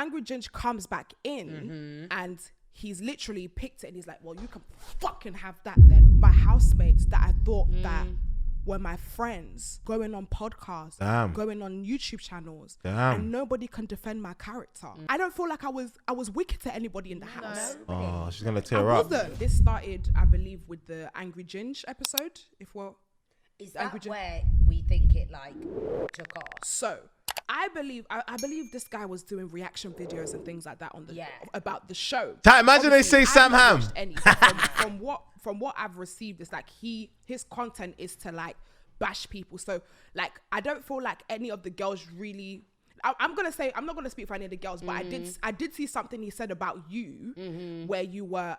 Angry Ginge comes back in and he's literally picked it and he's like, well, you can fucking have that then. My housemates that I thought that were my friends going on podcasts, going on YouTube channels, and nobody can defend my character. I don't feel like I was wicked to anybody in the house. Oh, she's gonna tear up. This started, I believe, with the Angry Ginge episode. Is that where we think it like took off? So I believe this guy was doing reaction videos and things like that on the about the show. Imagine they say Samham. From what I've received, it's like his content is to like bash people. So like I don't feel like any of the girls really. I'm not gonna speak for any of the girls, but I did see something he said about you where you were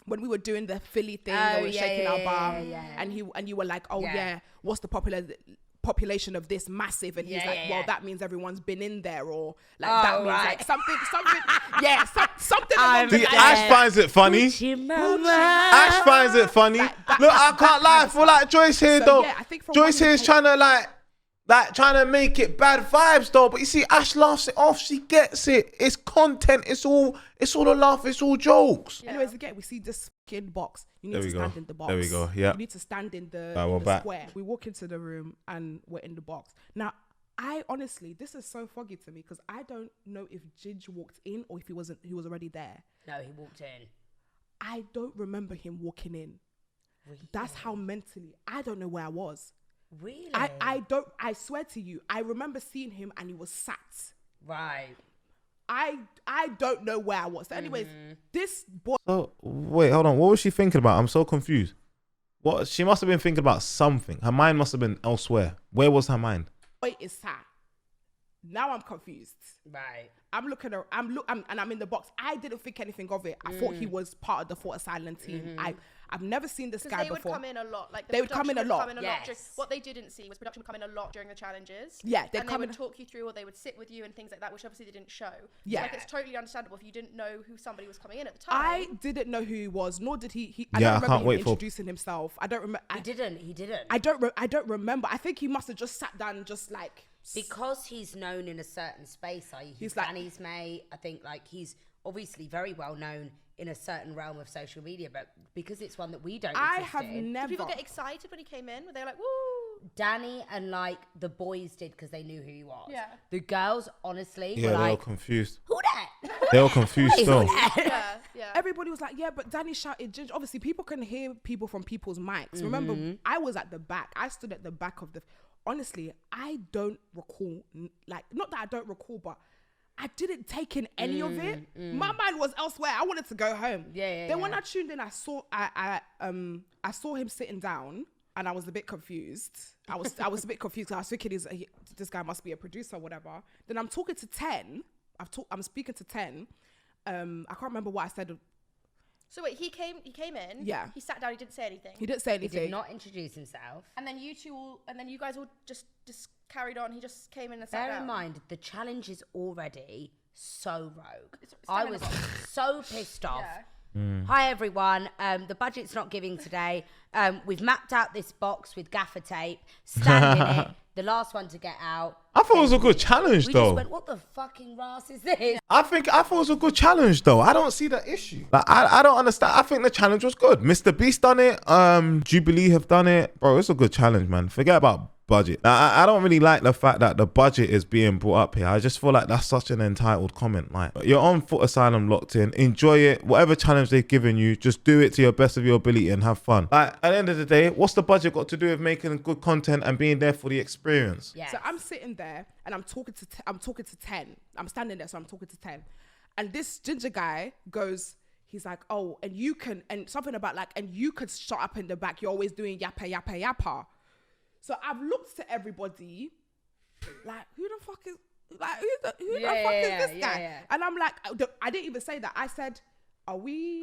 when we were doing the Philly thing, shaking our bum, and you were like, what's the population of this massive, and he's well, that means everyone's been in there, or like that means like something something along the lines. Ash finds it funny. Ash finds it funny. Look, I can't lie, I feel like Joyce here though. I think Joyce here is trying to trying to make it bad vibes though, but you see Ash laughs it off. She gets it. It's content. It's all a laugh. It's all jokes. Anyways, again, we see this fucking box. You need to stand in the box. There we go. Yeah. You need to stand in the square. We walk into the room and we're in the box. Now, I honestly, this is so foggy to me because I don't know if Ginge walked in or if he was already there. No, he walked in. I don't remember him walking in. Really? That's how mentally, I don't know where I was. Really? I swear to you, I remember seeing him and he was sat. Right. I don't know where I was. So anyways, this boy. So wait, hold on. What was she thinking about? I'm so confused. What? She must have been thinking about something. Her mind must have been elsewhere. Where was her mind? Boy is sat. Now I'm confused. Right. I'm in the box. I didn't think anything of it. I thought he was part of the Fort Asylum team. I've never seen this guy before. They would come in a lot. Like they would come in a lot. What they didn't see was production would come in a lot during the challenges. Yeah, they would talk you through, or they would sit with you and things like that, which obviously they didn't show. Yeah, like it's totally understandable if you didn't know who somebody was coming in at the time. I didn't know who he was, nor did he. I don't remember him introducing himself. I don't remember. He didn't. I don't remember. I think he must have just sat down, and just like because he's known in a certain space. He's like Danny's mate. I think like he's obviously very well known in a certain realm of social media, but because it's one that we don't Did people get excited when he came in? Were they like, woo? Danny and like the boys did because they knew who he was. Yeah. The girls, honestly, were like, they were confused. Who that? They were confused still. Yeah. Everybody was like, yeah, but Danny shouted Ginge. Obviously, people can hear people from people's mics. Remember, I was at the back. I stood at the back of the... Honestly, I don't recall, like, not that I don't recall, but I didn't take in any of it. My mind was elsewhere. I wanted to go home. Then when I tuned in, I saw him sitting down, and I was a bit confused. I was a bit confused. I was thinking, this guy must be a producer or whatever. Then I'm talking to 10. I'm speaking to 10. I can't remember what I said. So wait, he came in. Yeah. He sat down. He didn't say anything. He didn't say anything. He did not introduce himself. And then you guys all just carried on. He just came in and sat down. Bear in mind, the challenge is already so rogue. I was so pissed off. Yeah. Hi everyone. The budget's not giving today. We've mapped out this box with gaffer tape. Stand in it. The last one to get out. I thought it was a good challenge though. We just went, what the fucking ass is this? I thought it was a good challenge though. I don't see the issue. Like I don't understand. I think the challenge was good. Mr. Beast done it. Jubilee have done it. Bro, it's a good challenge, man. Forget about budget. I don't really like the fact that the budget is being brought up here. I just feel like that's such an entitled comment. Like, you're on Foot Asylum locked in. Enjoy it. Whatever challenge they've given you, just do it to your best of your ability and have fun. Like, at the end of the day, what's the budget got to do with making good content and being there for the experience? Yes. So I'm sitting there and I'm talking to 10. I'm standing there, so I'm talking to 10. And this ginger guy goes, he's like, oh, and you can, and something about like, and you could shut up in the back. You're always doing yappa, yappa, yappa. So I've looked to everybody, like, who the fuck is this guy? Yeah. And I'm like, I didn't even say that. I said, are we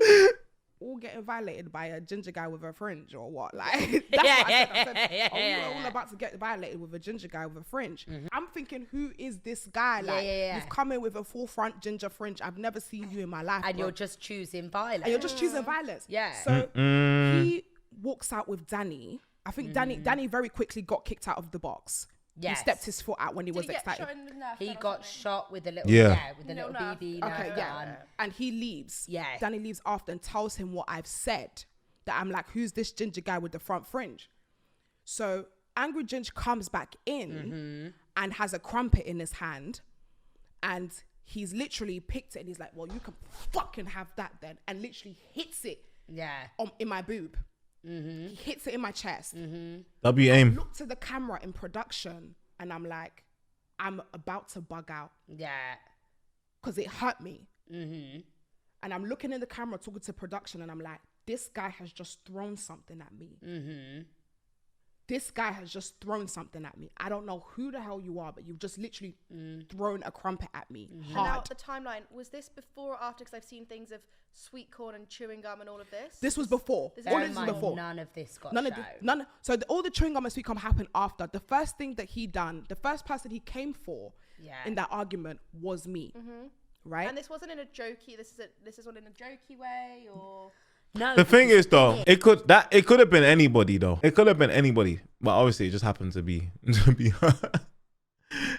all getting violated by a ginger guy with a fringe or what? Like, that's what I said. Are we all about to get violated with a ginger guy with a fringe? I'm thinking, who is this guy? Like, you've come in with a full front ginger fringe. I've never seen you in my life. And you're just choosing violence. Yeah. So he walks out with Danny. I think Danny very quickly got kicked out of the box He stepped his foot out when he was Did he get excited. shot in the nerve He gun or got something? shot with a little, with a little nerve. BB Okay, nerve yeah. gun. And he leaves. Yeah. Danny leaves after and tells him what I've said. That I'm like, who's this ginger guy with the front fringe? So Angry Ginge comes back in and has a crumpet in his hand. And he's literally picked it and he's like, well, you can fucking have that then. And literally hits it in my boob. He hits it in my chest. W aim. Look to the camera in production and I'm like, I'm about to bug out. Yeah. Because it hurt me. And I'm looking in the camera talking to production and I'm like, this guy has just thrown something at me. This guy has just thrown something at me. I don't know who the hell you are, but you've just literally thrown a crumpet at me And hard. now the timeline, was this before or after? Because I've seen things of sweet corn and chewing gum and all of this. This was before. This is All Bear this in is mind, before. none of this got None shown. of so all the chewing gum and sweet gum happened after. The first thing that he done, the first person he came for in that argument was me. Right? And this wasn't in a jokey. This is not in a jokey way, or No. The thing is, though, it could have been anybody, though. It could have been anybody, but obviously it just happened to be her.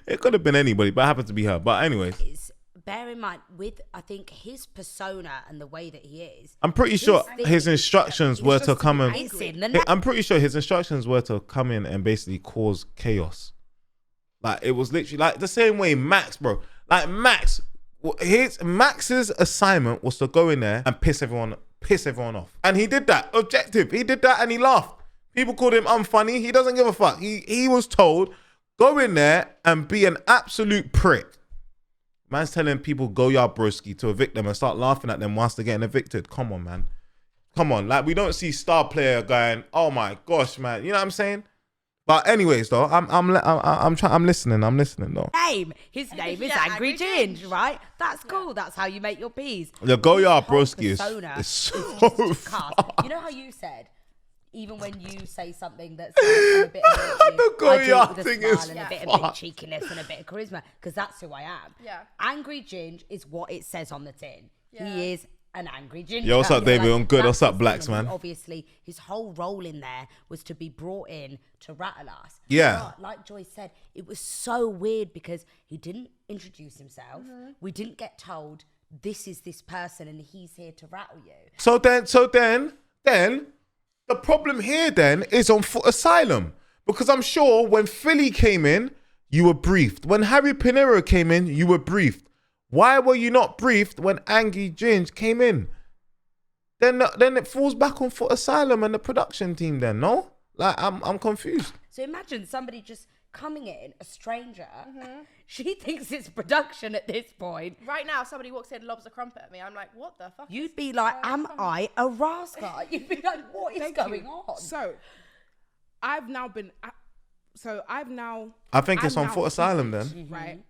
It could have been anybody, but it happened to be her. But anyways, bear in mind, with I think his persona and the way that he is, I'm pretty sure his instructions were to just come and. it's in the I'm pretty sure his instructions were to come in and basically cause chaos. Like it was literally like the same way Max, bro. Like Max's assignment was to go in there and piss everyone off, and he did that. Objective, he did that, and he laughed. People called him unfunny. He doesn't give a fuck. He was told go in there and be an absolute prick. Man's telling people go yard broski to evict them and start laughing at them whilst they're getting evicted. Come on, man. Come on. Like we don't see star player going, oh my gosh, man. You know what I'm saying? But anyways, though, I'm listening though. His name is Yeah, Angry Angry Ginge, Ginge. right? That's cool. That's how you make your peas. The go yard Whole broski is persona so just cast. You know how you said, even when you say something that's like a bit of The go I do it yard with a thing smile is and a bit fucked. of cheekiness and a bit of charisma, because that's who I am. Yeah. Angry Ginge is what it says on the tin. Yeah. He is an angry ginger. Yo, what's up, David? I'm good. That's What's up, his Blacks, thing. And man? Obviously, his whole role in there was to be brought in to rattle us. Yeah. But like Joyce said, it was so weird because he didn't introduce himself. We didn't get told this is this person and he's here to rattle you. So then, the problem here then is on foot asylum, because I'm sure when Philly came in, you were briefed. When Harry Pinero came in, you were briefed. Why were you not briefed when Angry Ginge came in? Then it falls back on foot asylum and the production team. Then no, like I'm confused. So imagine somebody just coming in, a stranger. She thinks it's production at this point. Right now, somebody walks in, lobs a crumpet at me. I'm like, what the fuck? You'd be like, am I a rascal? You'd be like, what is Thank going you. on? So I've now been. I think it's I'm on now foot asylum then. right?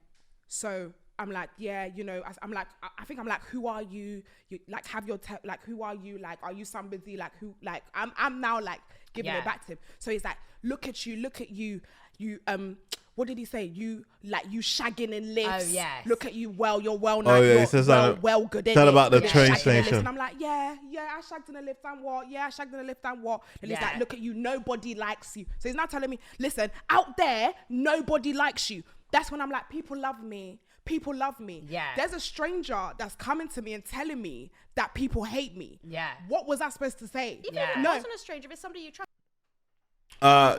So I'm like, yeah, you know, I'm like, I think I'm like, who are you? You like have your like, who are you? Like, are you somebody? Like who? Like I'm now like giving it back to him. So he's like, look at you, you what did he say? You shagging in lifts. Oh, yes. Look at you. Well, you're well known. Oh, yeah, You're he says well good. tell innit? about the Yeah, train shagging in lifts. station. And I'm like, yeah, I shagged in a lift and what? Yeah, I shagged in a lift and what? And he's Yeah. like, look at you. Nobody likes you. So he's now telling me, listen, out there, nobody likes you. That's when I'm like, people love me. People love me. Yeah. There's a stranger that's coming to me and telling me that people hate me. Yeah. What was I supposed to say? Even Yeah. if it No. wasn't a stranger, if it's somebody you trust.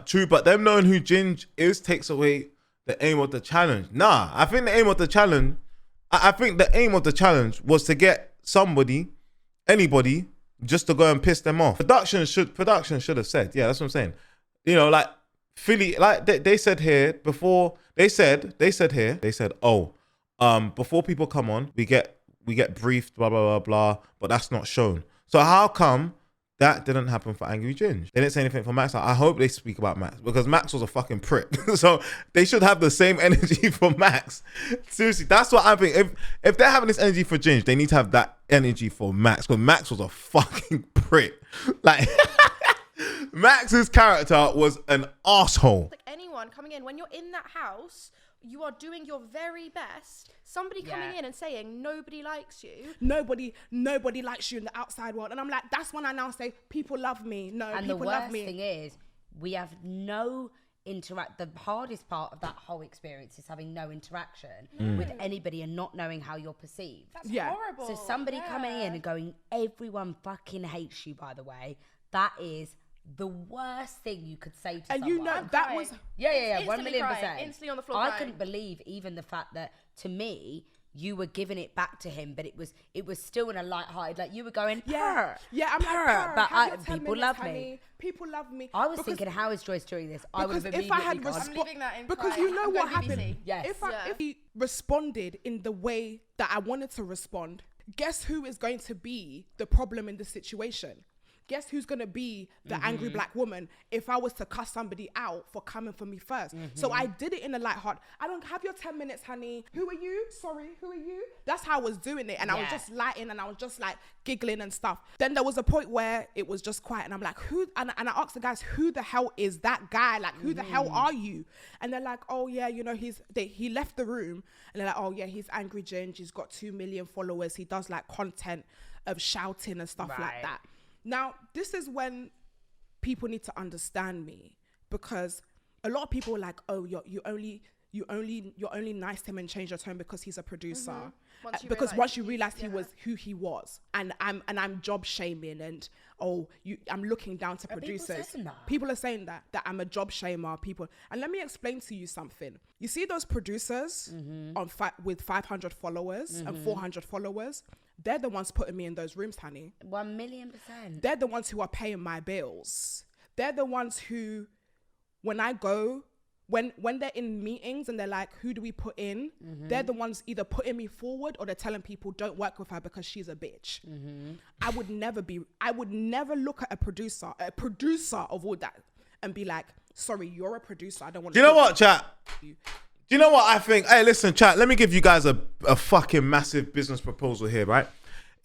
True, but them knowing who Ginge is takes away the aim of the challenge. Nah, I think the aim of the challenge, I think the aim of the challenge was to get anybody, just to go and piss them off. Production should have said, yeah, that's what I'm saying. You know, like Philly, like they said here before, they said, oh, before people come on, we get briefed, blah blah blah blah, but that's not shown. So how come that didn't happen for Angry Ginge? They didn't say anything for Max. I hope they speak about Max, because Max was a fucking prick. So they should have the same energy for Max. Seriously, that's what I think. If they're having this energy for Ginge, they need to have that energy for Max, because Max was a fucking prick. Like Max's character was an asshole. Like anyone coming in, when you're in that house, you are doing your very best. Somebody coming in and saying nobody likes you. Nobody likes you in the outside world. And I'm like, that's when I now say, people love me. No, And people the love worst me. thing is, we have no the hardest part of that whole experience is having no interaction with anybody and not knowing how you're perceived. That's horrible. So somebody coming in and going, everyone fucking hates you, by the way, that is the worst thing you could say to someone. And you know, that was... Yeah, 1 Instantly million crying, %. instantly on the floor I crying. couldn't believe even the fact that, to me, you were giving it back to him, but it was still in a light-hearted, like you were going, purr, I'm purr, like, but have your 10 people minutes, love honey. me. People love me. I was thinking, how is Joyce doing this? I would have Because if I had immediately gone, I'm leaving that in because crying. you know I'm what going BBC. happened. Yes. If he responded in the way that I wanted to respond, guess who is going to be the problem in the situation? Guess who's going to be the angry black woman if I was to cuss somebody out for coming for me first? So I did it in a light heart. I don't have your 10 minutes, honey. Who are you? Sorry, who are you? That's how I was doing it. And I was just lighting and I was just like giggling and stuff. Then there was a point where it was just quiet and I'm like, who? And I asked the guys, who the hell is that guy? Like, who the hell are you? And they're like, oh yeah, you know, he left the room and they're like, oh yeah, he's Angry Ginge. He's got 2 million followers. He does like content of shouting and stuff like that. Now, this is when people need to understand me, because a lot of people are like, oh, you're only nice to him and change your tone because he's a producer. Once you realize he was who he was, and I'm job shaming and I'm looking down to producers. People are saying that I'm a job shamer. And let me explain to you something. You see those producers with 500 followers and 400 followers. They're the ones putting me in those rooms, honey. 1 million %. They're the ones who are paying my bills. They're the ones who, when I go, when they're in meetings and they're like, who do we put in? They're the ones either putting me forward or they're telling people don't work with her because she's a bitch. I would never look at a producer of all that and be like, sorry, you're a producer. I don't want to. Do you know what, chat? Do you know what I think? Hey, listen, chat, let me give you guys a fucking massive business proposal here, right?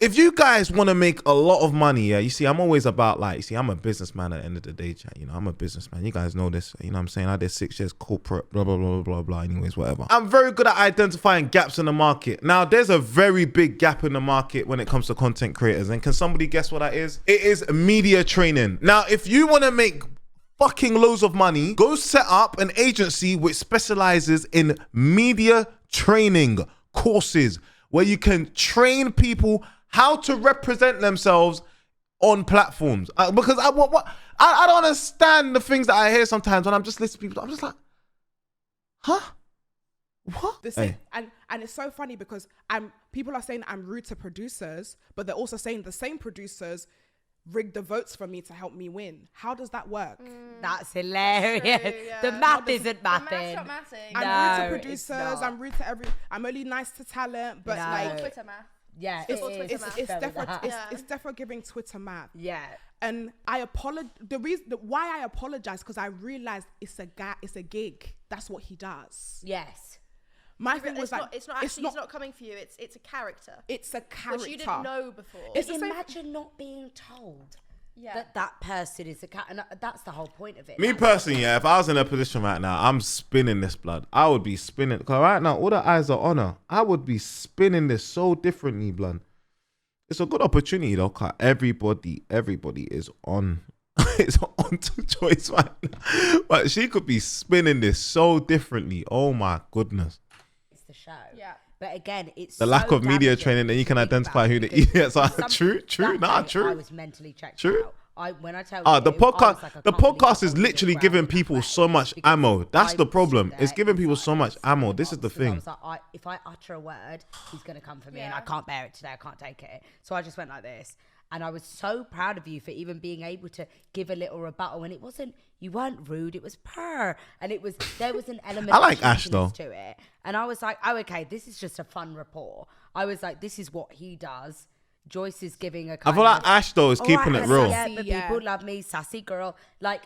If you guys want to make a lot of money, yeah, you see, I'm always about I'm a businessman at the end of the day, chat. You know, I'm a businessman. You guys know this. You know what I'm saying? I did 6 years corporate, blah, blah, blah, blah, blah, anyways, whatever. I'm very good at identifying gaps in the market. Now, there's a very big gap in the market when it comes to content creators. And can somebody guess what that is? It is media training. Now, if you want to make fucking loads of money, go set up an agency which specializes in media training courses where you can train people how to represent themselves on platforms. Because I don't understand the things that I hear sometimes when I'm just listening to people. I'm just like, huh? What? And it's so funny because people are saying I'm rude to producers, but they're also saying the same producers rig the votes for me to help me win. How does that work? That's hilarious. True, yeah. The math isn't mathing. The math's not mathing. I'm rude to producers. I'm rude to I'm only nice to talent, but like Twitter math. Yeah, it's definitely giving Twitter math. Yeah. And I apologize. The reason why I apologize because I realized it's a gig. That's what he does. Yes. My thing was like, he's not coming for you. It's a character. It's a character which you didn't know before. Imagine not being told that person is a cat, and that's the whole point of it. Me personally, yeah, if I was in a position right now, I'm spinning this, blood. I would be spinning, because right now all the eyes are on her. I would be spinning this so differently, blood. It's a good opportunity though, cause everybody is on. It's on to Joyce right now, but she could be spinning this so differently. Oh my goodness. The show, but again, it's the lack of media training, then you can identify who the idiots are. True. True. I was mentally checked true. out. When I tell you, the podcast is literally giving people so much ammo. That's the problem. It's giving people so much ammo. This is the thing. If I utter a word, he's gonna come for me, and I can't bear it today. I can't take it. So I just went like this. And I was so proud of you for even being able to give a little rebuttal. And you weren't rude, it was purr. And there was an element I like Ash though to it. And I was like, oh, okay, this is just a fun rapport. I was like, this is what he does. Joyce is giving a kind I feel like Ash though is keeping it real. Yeah, but people love me, sassy girl. Like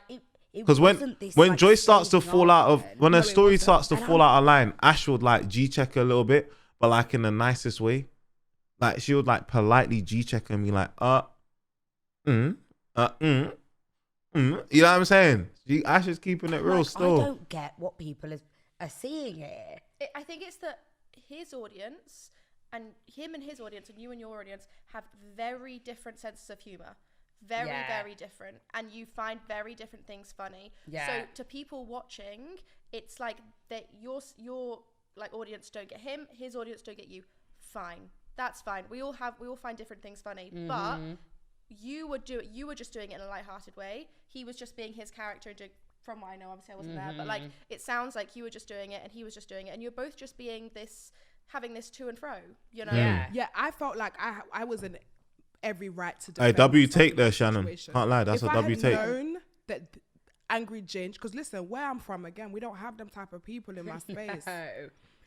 because when Joyce starts to fall out of, when a story starts to fall out of line, Ash would like G-check her a little bit, but like in the nicest way. Like she would like politely G-check and be like, you know what I'm saying? Ash is keeping it real still. I don't get what people are seeing here. I think it's that his audience and him and his audience and you and your audience have very different senses of humor. very, Yeah. very different, and you find very different things funny. Yeah. So to people watching, it's like that your like audience don't get him, his audience don't get you. Fine, that's fine. We all find different things funny, but you were just doing it in a lighthearted way. He was just being his character and doing. From what I know, obviously I wasn't there, but like it sounds like you were just doing it and he was just doing it, and you're both just being this, having this to and fro, you know? Yeah, I felt like I was in every right to Hey, defend W myself take in there, that Shannon. situation. Can't lie, that's If a I W had take. known that Angry Ginge, because listen, where I'm from, again, we don't have them type of people in my space.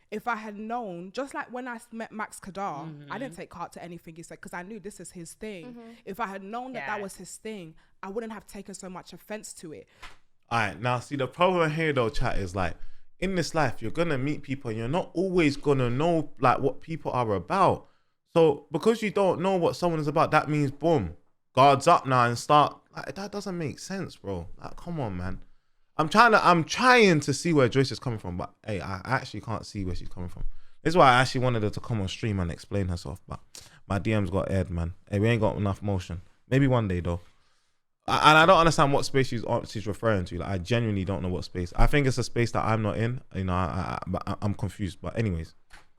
If I had known, just like when I met Max Kadar, I didn't take heart to anything he said because I knew this is his thing. If I had known that was his thing, I wouldn't have taken so much offense to it. All right, now see the problem here though, chat, is like in this life you're gonna meet people and you're not always gonna know like what people are about. So because you don't know what someone is about, that means boom, guards up now and start. Like, that doesn't make sense, bro. Like, come on, man. I'm trying to see where Joyce is coming from, but hey, I actually can't see where she's coming from. This is why I actually wanted her to come on stream and explain herself, but my DMs got aired, man. Hey, we ain't got enough motion. Maybe one day though. And I don't understand what space she's referring to. Like, I genuinely don't know what space. I think it's a space that I'm not in. You know, I'm confused. But anyways.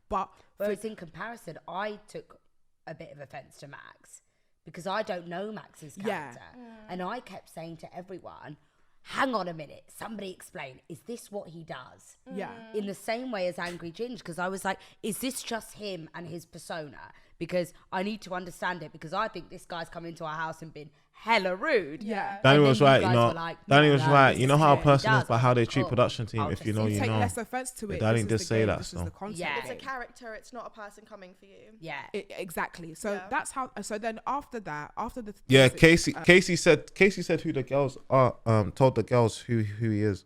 But whereas in comparison, I took a bit of offense to Max because I don't know Max's character. And I kept saying to everyone, hang on a minute, somebody explain, is this what he does? Yeah. In the same way as Angry Ginge, because I was like, is this just him and his persona? Because I need to understand it, because I think this guy's come into our house and been hella rude. Yeah. Danny And was then you right, you guys know. were like, Danny no, was no, right. this You know is how a what he person is does. by how they treat Cool. production team. I'll If just you know, see. you Take know. less offense to it. But Danny This did is the say game, that, this so. is the content. Yeah. It's a character, it's not a person coming for you. Yeah. Exactly. So Yeah. that's how. So then after that, after the Yeah, Casey said who the girls are. Told the girls who he is.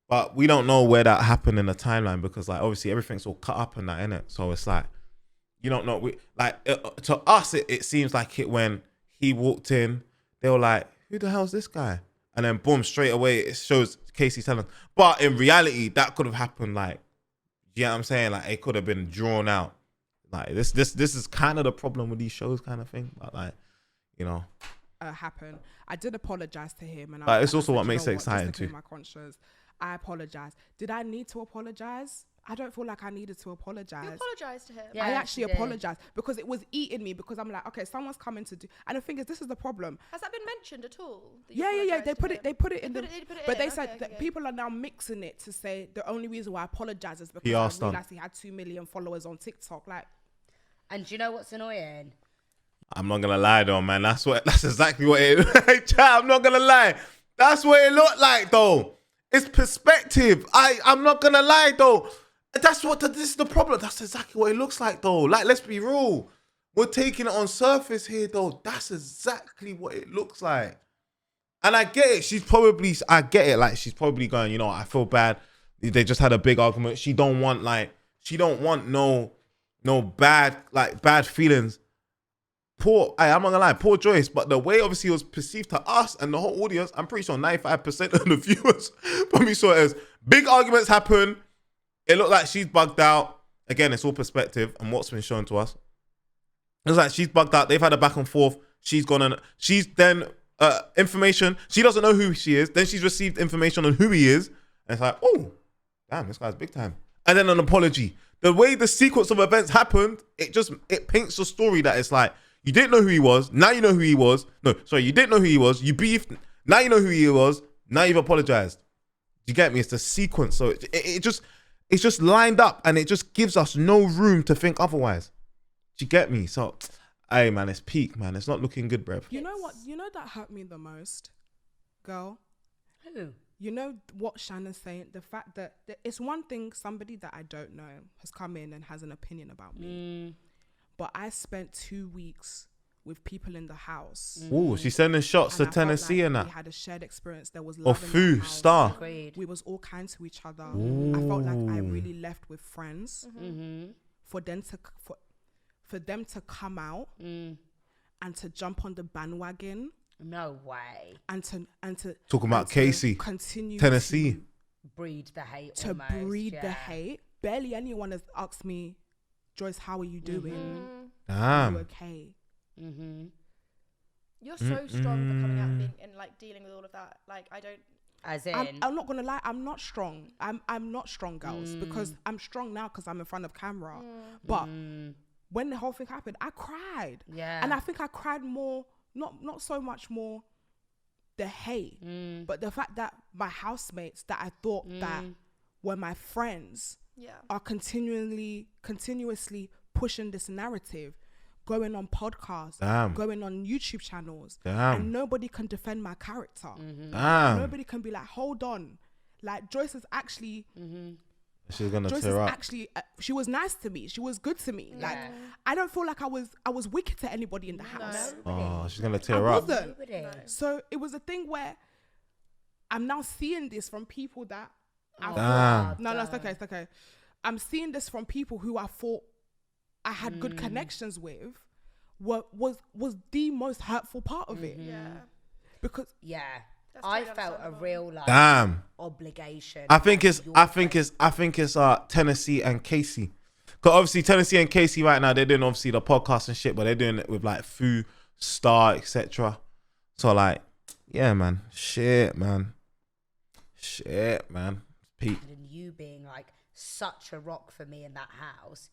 But we don't know where that happened in the timeline because, like, obviously everything's all cut up and that, innit? So it's like, you don't know. To us, it seems like it when he walked in, they were like, who the hell's this guy? And then boom, straight away, it shows Casey telling. But in reality, that could have happened, like, you know what I'm saying? Like, it could have been drawn out. Like, this is kind of the problem with these shows kind of thing. But, like, you know. Happen. I did apologize to him, and It's also what makes it exciting just to clear too. my conscience, I apologize. Did I need to apologize? I don't feel like I needed to apologize. You apologise to him. Yeah. I Yes, actually you did. apologized because it was eating me, because I'm like, okay, someone's coming to do, and the thing is, this is the problem. Has that been mentioned at all? That you Yeah. apologised They to put him? it. They put it in They the. put it But in, they okay, said okay, that okay. people are now mixing it to say the only reason why I apologize is because PR I stunt. realized he had 2 million followers on TikTok. Like, And do you know what's annoying? I'm not gonna lie though, man. That's exactly what it. Chat, I'm not gonna lie. That's what it looked like though. It's perspective. I'm not gonna lie though. This is the problem. That's exactly what it looks like though. Like, let's be real. We're taking it on surface here though. That's exactly what it looks like. And I get it. I get it. Like, she's probably going, you know, I feel bad. They just had a big argument. She don't want no bad feelings. I'm not gonna lie, poor Joyce, but the way obviously it was perceived to us and the whole audience, I'm pretty sure 95% of the viewers probably saw it as big arguments happen. It looked like she's bugged out. Again, it's all perspective and what's been shown to us. It's like she's bugged out. They've had a back and forth. She's gone and she's then information. She doesn't know who she is. Then she's received information on who he is. And it's like, oh, damn, this guy's big time. And then an apology. The way the sequence of events happened, it paints a story that it's like, you didn't know who he was. Now you know who he was. No, sorry, you didn't know who he was. You beefed. Now you know who he was. Now you've apologized. Do you get me? It's the sequence. So it's just lined up and it just gives us no room to think otherwise. Do you get me? So, hey man, it's peak, man. It's not looking good, bruv. you know what? You know that hurt me the most, girl. Who? You know what Shannon's saying? The fact that it's one thing somebody that I don't know has come in and has an opinion about me. But I spent 2 weeks with people in the house. Ooh, she's sending shots to And I felt Tennessee like and that. we had a shared experience. There was Or love in Foo, the house. Star. Agreed. We was all kind to each other. I felt like I really left with friends. For them to come out and to jump on the bandwagon No way. and to Talking about and to Casey, continue Tennessee. Breed the hate. to almost, breed the yeah. hate. Barely anyone has asked me, Joyce, how are you doing? Are you Damn. okay? You're so strong for coming out and being and like dealing with all of that. Like I don't. As in, I'm not gonna lie, I'm not strong. I'm not strong, girls, because I'm strong now because I'm in front of camera. But when the whole thing happened, I cried. Yeah. And I think I cried more, not so much more the hate, but the fact that my housemates that I thought that were my friends are continuously pushing this narrative, going on podcasts, going on YouTube channels, and nobody can defend my character. Nobody can be like, hold on, like Joyce is actually she's gonna Joyce tear is up. actually she was nice to me, she was good to me. Like I don't feel like I was wicked to anybody in the house. Oh, she's gonna tear I up. wasn't. So it was a thing where I'm now seeing this from people that no, it's okay. I'm seeing this from people who I thought I had good connections with. Was the most hurtful part of it. Because That's I totally felt a understandable. real like obligation. I think it's Tennessee and Casey. Because obviously Tennessee and Casey right now, they're doing obviously the podcast and shit, but they're doing it with like Fu, Star, etc. So like, yeah, man. Shit, man. Pete. And you being like such a rock for me in that house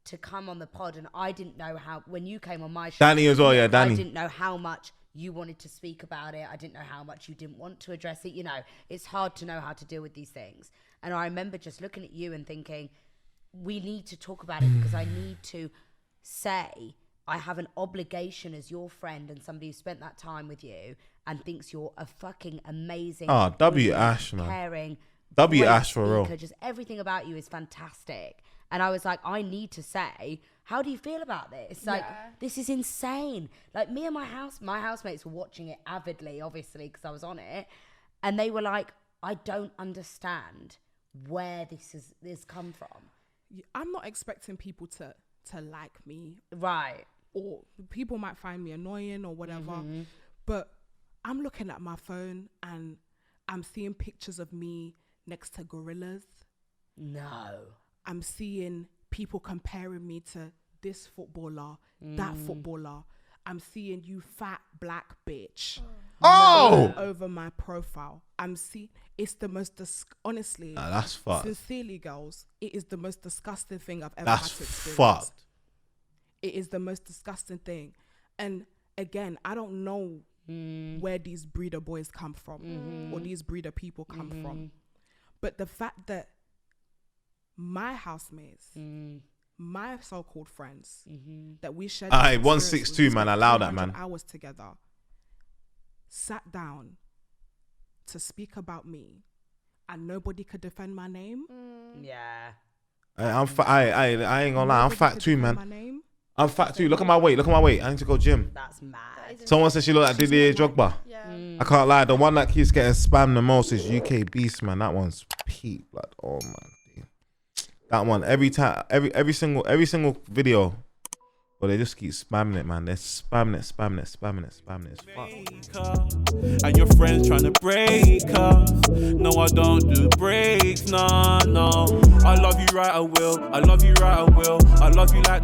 to come on the pod, and I didn't know how, when you came on my show, Danny as well, Danny. I didn't know how much you wanted to speak about it. I didn't know how much you didn't want to address it. You know, it's hard to know how to deal with these things. And I remember just looking at you and thinking, we need to talk about it because I need to say I have an obligation as your friend and somebody who spent that time with you and thinks you're a fucking amazing, W Ash, man. caring, W great Ash for real. speaker. Just everything about you is fantastic. And I was like, I need to say, how do you feel about this? Like, this is insane. Like, me and my housemates were watching it avidly, obviously, because I was on it. And they were like, I don't understand where this come from. I'm not expecting people to like me. Right. Or people might find me annoying or whatever. But I'm looking at my phone and I'm seeing pictures of me next to gorillas. No. I'm seeing people comparing me to this footballer, that footballer. I'm seeing you fat black bitch. Over my profile. I'm seeing, it's the most, honestly. That's fucked. Sincerely, girls, it is the most disgusting thing I've ever That's had to experience. fucked. It is the most disgusting thing. And again, I don't know where these breeder boys come from or these breeder people come from. But the fact that my housemates, my so-called friends, that we shared 162, man, allow that, man. hours together, sat down to speak about me, and nobody could defend my name. Yeah. I ain't gonna lie, I'm Nobody fat could too, defend man. my name. I'm fat too. Look at my weight. I need to go gym. That's mad. Someone said she looked like Didier Drogba. I can't lie. The one that keeps getting spammed the most is UK Beast, man. That one's peak blood. Oh man, that one every time, every single video. But they just keep spamming it, man. They're spamming it. It's fucked. And your friends trying to break us. No, I don't do breaks, no. I love you right, I will. I love you right, I will. I love you like